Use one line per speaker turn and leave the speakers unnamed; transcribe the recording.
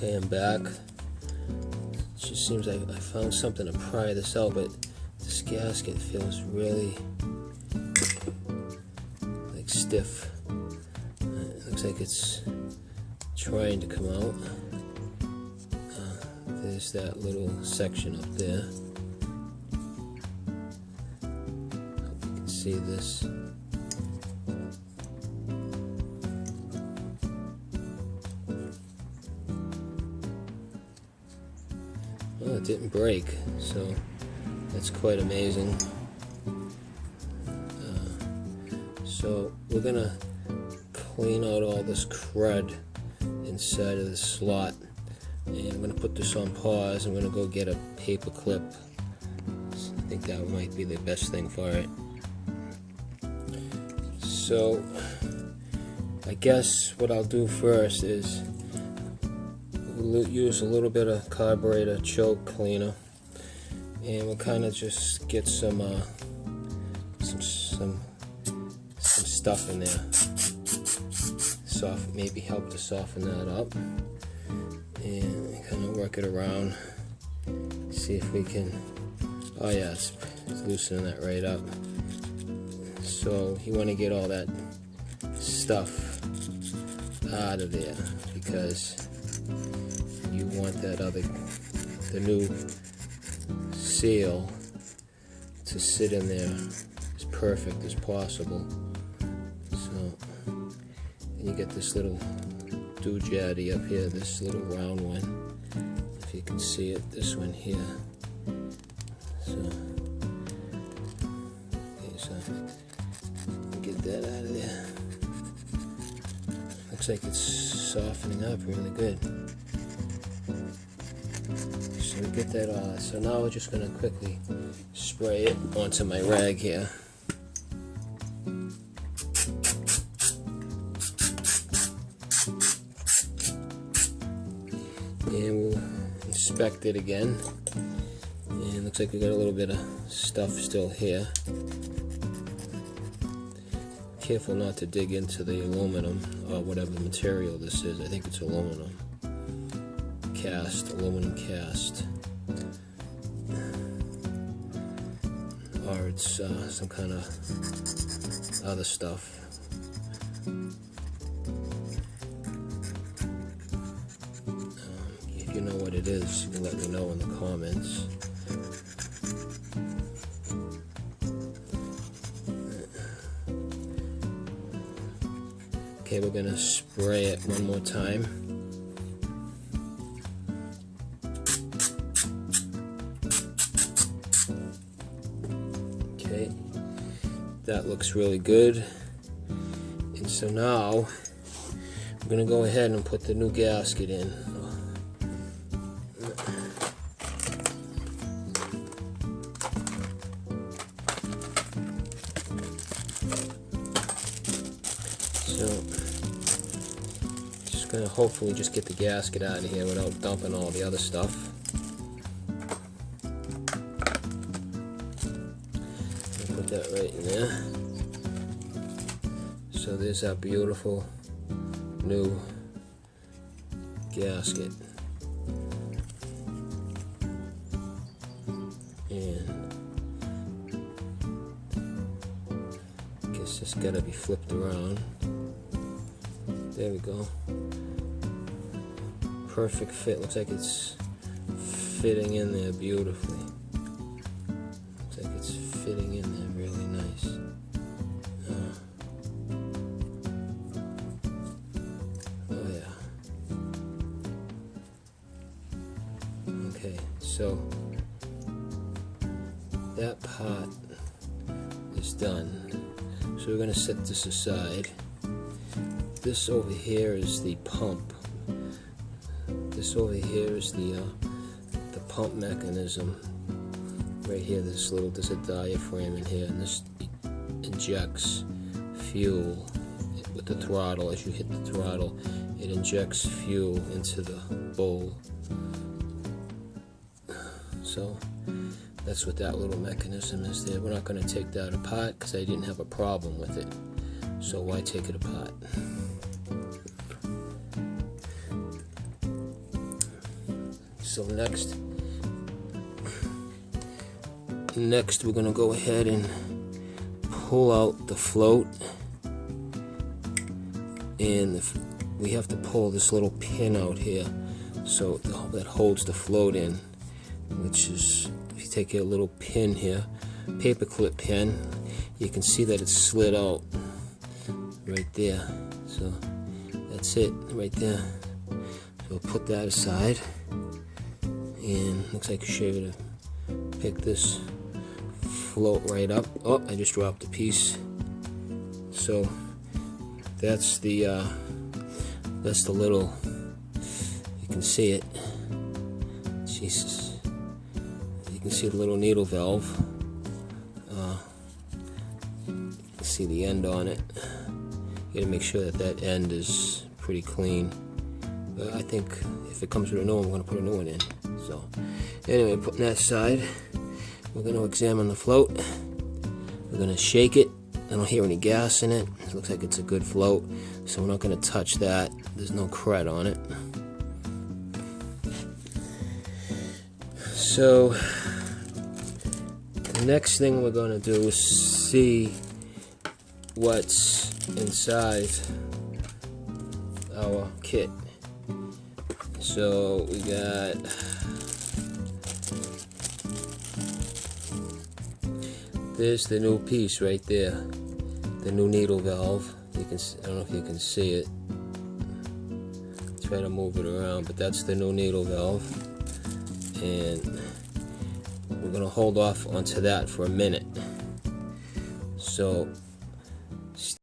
Okay, I'm back. It just seems like I found something to pry this out, but this gasket feels really like stiff. It looks like it's trying to come out. There's that little section up there. Hope you can see this. Well, it didn't break, so that's quite amazing. So we're gonna clean out all this crud inside of the slot, and I'm gonna put this on pause. I'm gonna go get a paper clip. I think that might be the best thing for it. So I guess what I'll do first is we'll use a little bit of carburetor choke cleaner, and we'll kind of just get some stuff in there. Maybe help to soften that up, and kind of work it around. See if we can. Oh yeah, it's loosening that right up. So you want to get all that stuff out of there, because you want the new seal to sit in there as perfect as possible. So you get this little doojaddy up here, this little round one, if you can see it, this one here. So get that out of there. Looks like it's softening up really good. So we get that all. So now we're just going to quickly spray it onto my rag here. And we'll inspect it again. And it looks like we got a little bit of stuff still here. Careful not to dig into the aluminum or whatever material this is. I think it's aluminum cast, or it's some kind of other stuff. If you know what it is, you can let me know in the comments. Okay, we're going to spray it one more time. Okay, that looks really good. And so now I'm going to go ahead and put the new gasket in. So, just gonna hopefully just get the gasket out of here without dumping all the other stuff. Put that right in there. So there's our beautiful new gasket. And I guess it's gotta be flipped around. There we go. Perfect fit. Looks like it's fitting in there beautifully. Looks like it's fitting in there really nice. Oh yeah. Okay, so that part is done. So we're going to set this aside. This over here is the pump. This over here is the pump mechanism. Right here, there's a diaphragm in here, and this injects fuel with the throttle. As you hit the throttle, it injects fuel into the bowl. So that's what that little mechanism is there. We're not going to take that apart because I didn't have a problem with it. So why take it apart? So next we're going to go ahead and pull out the float, and we have to pull this little pin out here so that holds the float in, which is, if you take a little pin here, paper clip pin, you can see that it's slid out right there. So that's it right there. So we'll put that aside, and looks like I should be able to pick this float right up. Oh, I just dropped a piece. So that's the little, you can see it. Jesus, you can see the little needle valve. You can see the end on it. You gotta make sure that end is pretty clean. But I think if it comes with a new one, I'm gonna put a new one in. So anyway, putting that aside, we're going to examine the float. We're going to shake it. I don't hear any gas in it. It looks like it's a good float, so we're not going to touch that. There's no crud on it. So the next thing we're going to do is see what's inside our kit. So we got there's the new piece right there, the new needle valve. You can, I don't know if you can see it. Try to move it around, but that's the new needle valve, and we're gonna hold off onto that for a minute. So